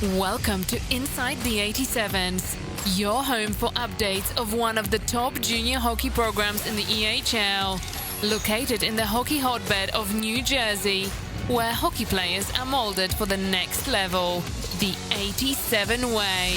Welcome to Inside the 87s, your home for updates of one of the top junior hockey programs in the EHL, located in the hockey hotbed of New Jersey, where hockey players are molded for the next level, the 87 way.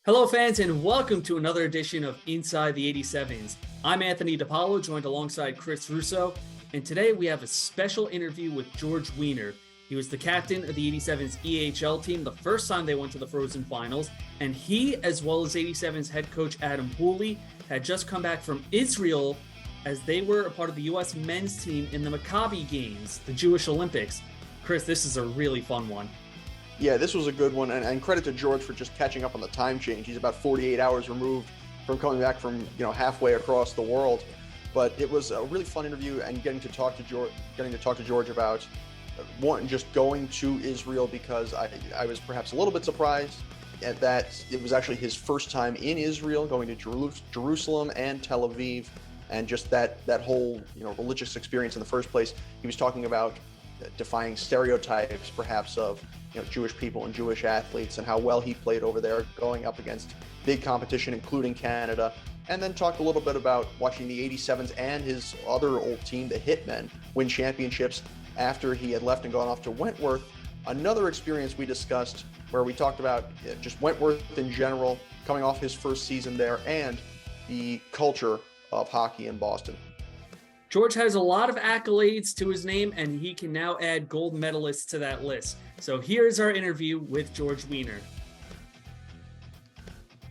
Hello fans and welcome to another edition of Inside the 87s. I'm Anthony DiPaolo, joined alongside Chris Russo, and today we have a special interview with George Weiner. He was the captain of the 87's EHL team the first time they went to the Frozen Finals, and he, as well as 87's head coach Adam Hooley, had just come back from Israel as they were a part of the U.S. men's team in the Maccabi Games, the Jewish Olympics. Chris, this is a really fun one. Yeah, this was a good one, and credit to George for just catching up on the time change. He's about 48 hours removed from coming back from, halfway across the world. But it was a really fun interview, and getting to talk to George about one, just going to Israel, because I was perhaps a little bit surprised at that it was actually his first time in Israel, going to Jerusalem and Tel Aviv, and just that whole religious experience in the first place. He was talking about defying stereotypes perhaps of Jewish people and Jewish athletes, and how well he played over there, going up against big competition, including Canada. And then talked a little bit about watching the 87s and his other old team, the Hitmen, win championships after he had left and gone off to Wentworth. Another experience we discussed where we talked about just Wentworth in general, coming off his first season there, and the culture of hockey in Boston. George has a lot of accolades to his name, and he can now add gold medalists to that list. So here's our interview with George Weiner.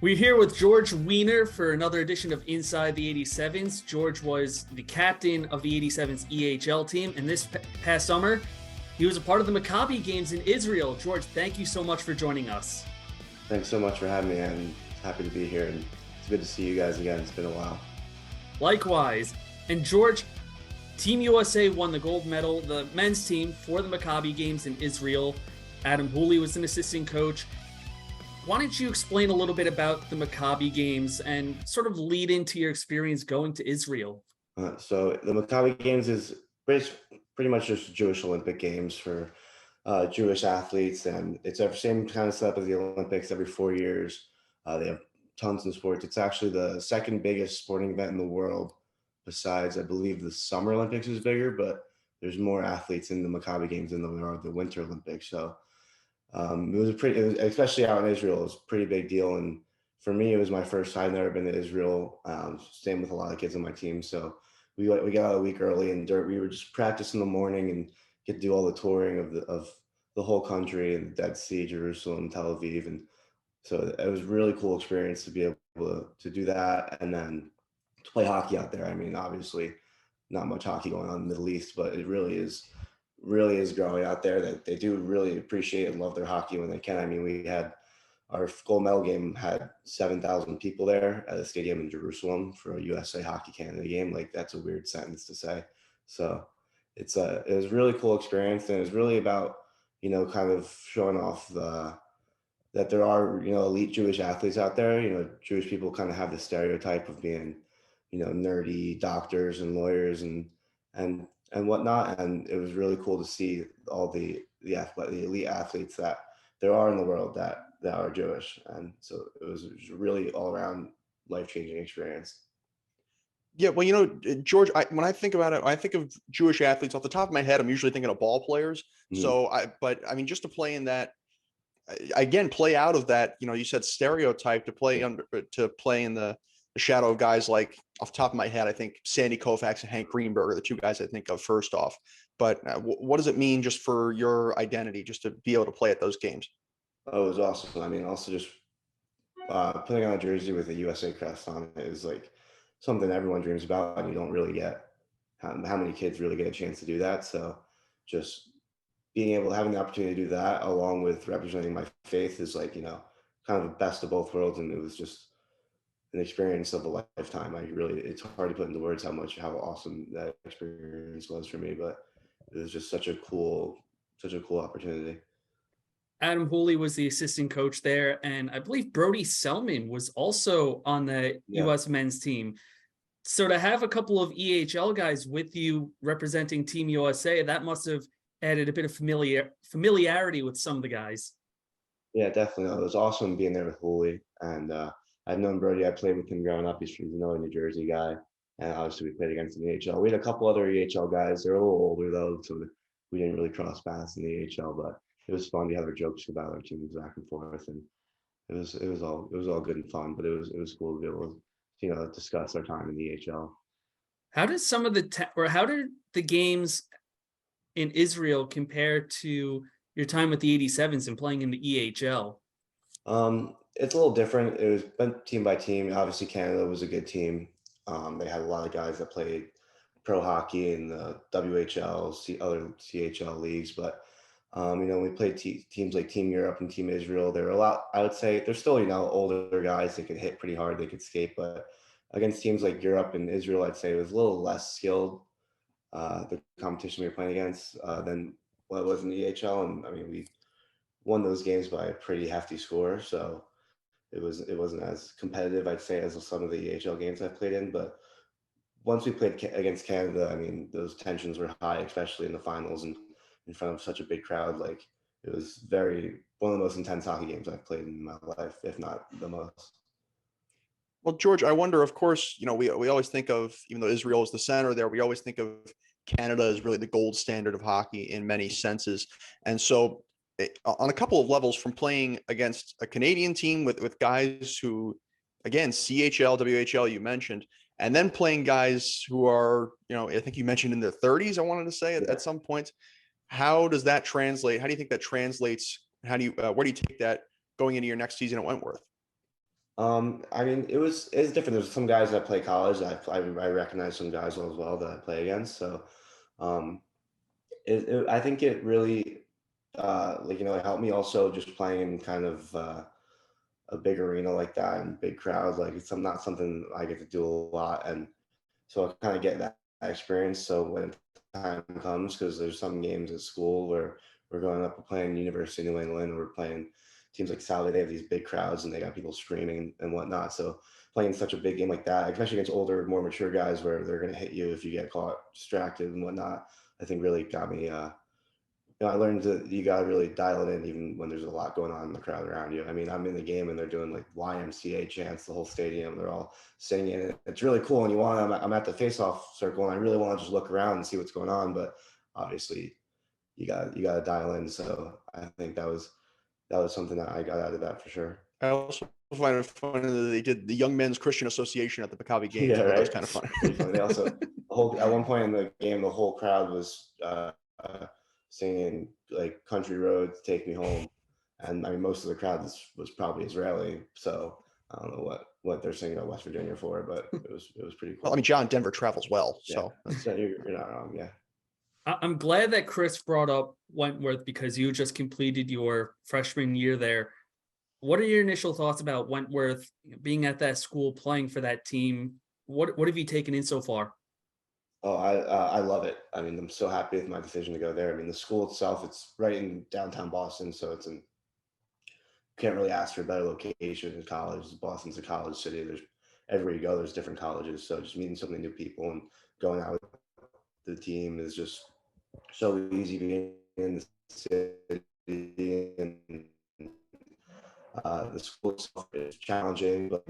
We're here with George Weiner for another edition of Inside the 87s. George was the captain of the 87's EHL team, and this past summer, he was a part of the Maccabi Games in Israel. George, thank you so much for joining us. Thanks so much for having me. I'm happy to be here, and it's good to see you guys again. It's been a while. Likewise. And George, Team USA won the gold medal, the men's team, for the Maccabi Games in Israel. Adam Hooley was an assistant coach. Why don't you explain a little bit about the Maccabi Games and sort of lead into your experience going to Israel? So the Maccabi Games is pretty much just Jewish Olympic Games for Jewish athletes, and it's the same kind of setup as the Olympics every 4 years. They have tons of sports. It's actually the second biggest sporting event in the world, besides, I believe, the Summer Olympics is bigger, but there's more athletes in the Maccabi Games than there are the Winter Olympics. So it was especially out in Israel, it was a pretty big deal. And for me, it was my first time. I'd never been to Israel, staying with a lot of kids on my team. So we got out a week early, and we were just practice in the morning and get to do all the touring of the whole country, and the Dead Sea, Jerusalem, Tel Aviv. And so it was a really cool experience to be able to do that, and then to play hockey out there. I mean, obviously not much hockey going on in the Middle East, but it really is growing out there, that they do really appreciate and love their hockey when they can. I mean, we had our gold medal game had 7,000 people there at a stadium in Jerusalem for a USA Hockey Canada game. Like, that's a weird sentence to say. So it was a really cool experience, and it was really about, kind of showing off that there are, elite Jewish athletes out there. Jewish people kind of have the stereotype of being, nerdy doctors and lawyers and whatnot. And it was really cool to see all the elite athletes that there are in the world that are Jewish. And so it was a really all around life-changing experience. Yeah, well, George, when I think about it, I think of Jewish athletes off the top of my head. I'm usually thinking of ball players. Mm-hmm. So just to play in that, again, play out of that, you said stereotype, to play in the shadow of guys like, off the top of my head, I think Sandy Koufax and Hank Greenberg are the two guys I think of first off. But what does it mean just for your identity, just to be able to play at those games? Oh, it was awesome. I mean, also just putting on a jersey with a USA crest on it is like something everyone dreams about, and you don't really get how many kids really get a chance to do that. So just being able to having the opportunity to do that along with representing my faith is like, kind of the best of both worlds. And it was just an experience of a lifetime. It's hard to put into words how awesome that experience was for me, but it was just such a cool opportunity. Adam Hooley was the assistant coach there, and I believe Brody Selman was also on the U.S. men's team. So to have a couple of EHL guys with you representing Team USA, that must have added a bit of familiarity with some of the guys. Yeah, definitely. It was awesome being there with Hooley, and I've known Brody. I played with him growing up. He's another New Jersey guy, and obviously we played against him in the AHL. We had a couple other EHL guys. They're a little older though, so we didn't really cross paths in the AHL. But it was fun to have our jokes about our teams back and forth, and it was all good and fun. But it was cool to be able to discuss our time in the AHL. How did some of how did the games in Israel compare to your time with the 87s and playing in the EHL? It's a little different. It was team by team. Obviously, Canada was a good team. They had a lot of guys that played pro hockey in the WHL, other CHL leagues. But we played teams like Team Europe and Team Israel. They're a lot. I would say they're still older guys. They could hit pretty hard. They could skate. But against teams like Europe and Israel, I'd say it was a little less skilled. The competition we were playing against than what it was in the EHL, and I mean we won those games by a pretty hefty score. So it wasn't as competitive, I'd say, as some of the EHL games I've played in. But once we played against Canada, I mean, those tensions were high, especially in the finals and in front of such a big crowd. Like it was one of the most intense hockey games I've played in my life, if not the most. Well, George, I wonder, of course, we always think of, even though Israel is the center there, we always think of Canada as really the gold standard of hockey in many senses. And so on a couple of levels, from playing against a Canadian team with guys who, again, CHL, WHL, you mentioned, and then playing guys who are, I think you mentioned in their 30s, I wanted to say at some point. How does that translate? How do you think that translates? Where do you take that going into your next season at Wentworth? I mean, it's different. There's some guys that play college that I recognize some guys as well that I play against. So, I think it really, it helped me also just playing in kind of a big arena like that and big crowds. Like it's not something I get to do a lot, and so I kind of get that experience. So when time comes, because there's some games at school where we're going up, we're playing University of New England, we're playing teams like Salve, they have these big crowds and they got people screaming and whatnot. So playing such a big game like that, especially against older, more mature guys where they're going to hit you if you get caught distracted and whatnot, I think really got me. I learned that you got to really dial it in even when there's a lot going on in the crowd around you. I mean, I'm in the game and they're doing like YMCA chants, the whole stadium. They're all singing. It's really cool. And I'm at the face-off circle and I really want to just look around and see what's going on. But obviously you got to dial in. So I think that was something that I got out of that for sure. I also find it funny that they did the Young Men's Christian Association at the Maccabi games. Yeah, right. That was kind of funny. They also at one point in the game, the whole crowd was singing like "Country Roads, Take Me Home," and I mean most of the crowd was probably Israeli. So I don't know what they're singing about West Virginia for, but it was pretty cool. Well, I mean, John Denver travels well, so you're not wrong. Yeah. I'm glad that Chris brought up Wentworth because you just completed your freshman year there. What are your initial thoughts about Wentworth being at that school, playing for that team? What have you taken in so far? Oh, I love it. I mean, I'm so happy with my decision to go there. I mean, the school itself, it's right in downtown Boston, so can't really ask for a better location in college. Boston's a college city. There's everywhere you go, there's different colleges. So just meeting so many new people and going out with the team is just so easy being in the city, and the school itself is challenging, but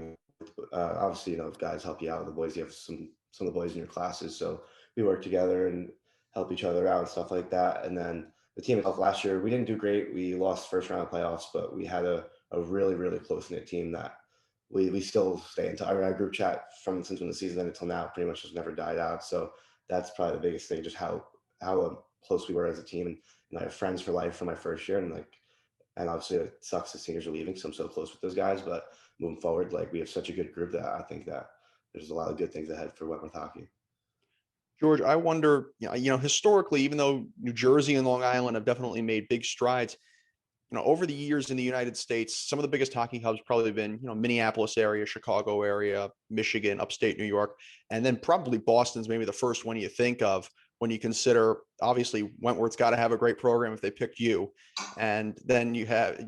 obviously, guys help you out. The boys, you have some of the boys in your classes, so we work together and help each other out and stuff like that. And then the team itself last year, we didn't do great. We lost first round of playoffs, but we had a really, really close-knit team that we still stay in touch. Our group chat since when the season ended until now pretty much just never died out. So that's probably the biggest thing, just how close we were as a team. And I have friends for life from my first year, and obviously it sucks that seniors are leaving, so I'm so close with those guys. But moving forward, we have such a good group that I think that there's a lot of good things ahead for Wentworth hockey. George, I wonder, historically, even though New Jersey and Long Island have definitely made big strides, over the years in the United States, some of the biggest hockey hubs probably been, Minneapolis area, Chicago area, Michigan, upstate New York, and then probably Boston's maybe the first one you think of when you consider, obviously, Wentworth's got to have a great program if they picked you. And then you have,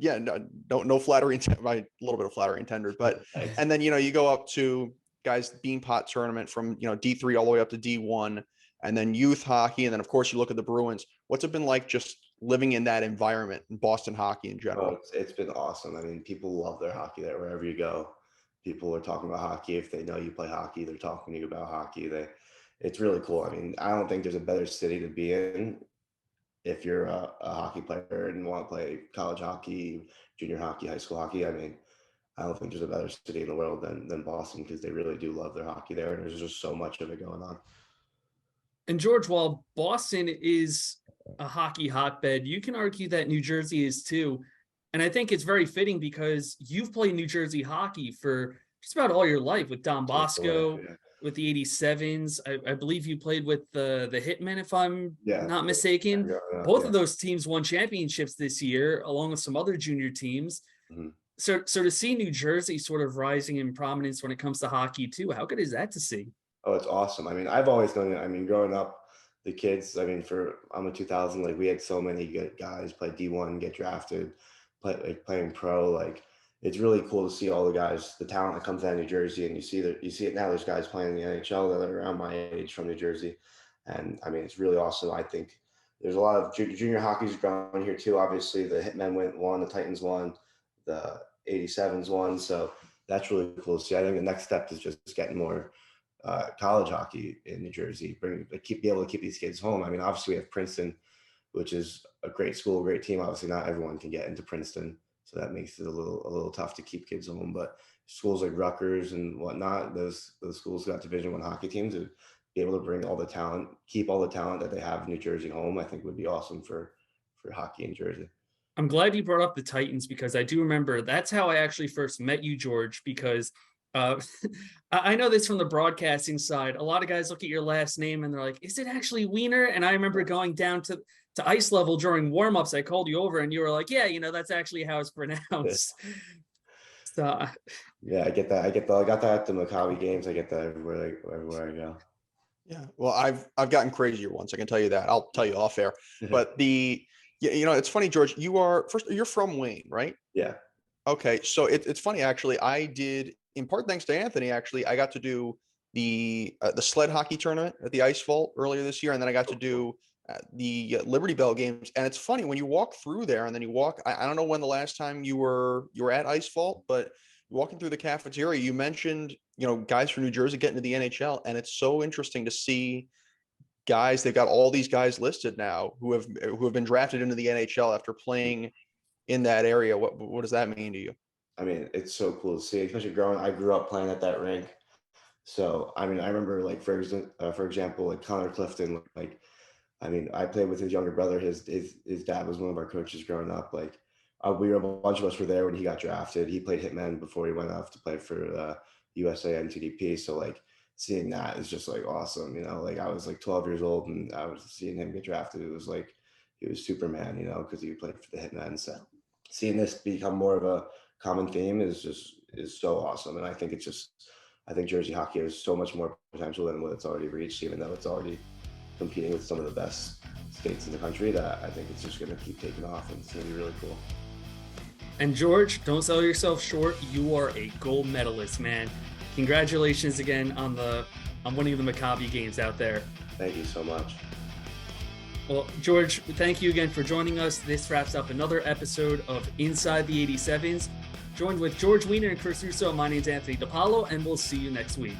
no flattering, a little bit of flattery intended, but, and then, you go up to guys Beanpot tournament from, D3 all the way up to D1. and then youth hockey, and then of course you look at the Bruins. What's it been like just living in that environment in Boston hockey in general? Oh, it's been awesome. I mean, people love their hockey there wherever you go. People are talking about hockey. If they know you play hockey, they're talking to you about hockey. It's really cool. I mean, I don't think there's a better city to be in if you're a hockey player and want to play college hockey, junior hockey, high school hockey. I mean, I don't think there's a better city in the world than Boston, because they really do love their hockey there, and there's just so much of it going on. And George, while Boston is a hockey hotbed, you can argue that New Jersey is too. And I think it's very fitting because you've played New Jersey hockey for just about all your life with Don Bosco, with the 87s. I believe you played with the Hitmen, if I'm not mistaken. Both of those teams won championships this year, along with some other junior teams. Mm-hmm. So to see New Jersey sort of rising in prominence when it comes to hockey too, how good is that to see? Oh, it's awesome. I mean, I've always known it. I mean, growing up, the kids, I mean, I'm a 2000, like we had so many good guys play D1, get drafted, playing pro. Like, it's really cool to see all the guys, the talent that comes out of New Jersey, and you see it now. There's guys playing in the NHL that are around my age from New Jersey, and I mean, it's really awesome. I think there's a lot of junior hockey's growing here too. Obviously, the Hitmen won, the Titans won, the 87s won, so that's really cool to see. I think the next step is just getting more college hockey in New Jersey, be able to keep these kids home. I mean, obviously we have Princeton, which is a great school, a great team. Obviously, not everyone can get into Princeton, so that makes it a little tough to keep kids home. But schools like Rutgers and whatnot, those schools got Division I hockey teams, to be able to bring all the talent, keep all the talent that they have in New Jersey home, I think would be awesome for hockey in Jersey. I'm glad you brought up the Titans, because I do remember that's how I actually first met you, George, because I know this from the broadcasting side. A lot of guys look at your last name and they're like, is it actually Wiener? And I remember going down to ice level during warmups. I called you over and you were like, yeah, that's actually how it's pronounced. So yeah, I get that. I got that at the Maccabi games. I get that everywhere I go. Yeah. Well, I've gotten crazier once, I can tell you that. I'll tell you off air. But it's funny, George, you're from Wayne, right? Yeah. Okay. So it's funny, actually. I did, in part thanks to Anthony, actually, I got to do the sled hockey tournament at the Ice Vault earlier this year, and then I got to do the Liberty Bell games. And it's funny when you walk through there, and then you walk. I don't know when the last time you were at Ice Vault, but walking through the cafeteria, you mentioned guys from New Jersey getting to the NHL, and it's so interesting to see guys. They've got all these guys listed now who have been drafted into the NHL after playing in that area. What does that mean to you? I mean, it's so cool to see, especially I grew up playing at that rink. So, I mean, I remember, like, for example, like Connor Clifton, like, I mean, I played with his younger brother. His dad was one of our coaches growing up. Like, a bunch of us were there when he got drafted. He played Hitman before he went off to play for USA NTDP. So, like, seeing that is just, like, awesome. Like, I was like 12 years old and I was seeing him get drafted. It was like, he was Superman, because he played for the Hitmen. So seeing this become more of a common theme is so awesome. And I think Jersey hockey has so much more potential than what it's already reached, even though it's already competing with some of the best states in the country, that I think it's just going to keep taking off, and it's going to be really cool. And George, don't sell yourself short. You are a gold medalist, man. Congratulations again on winning the Maccabi games out there. Thank you so much. Well, George, thank you again for joining us. This wraps up another episode of Inside the 87s. Joined with George Wiener and Chris Russo, my name's Anthony DiPaolo, and we'll see you next week.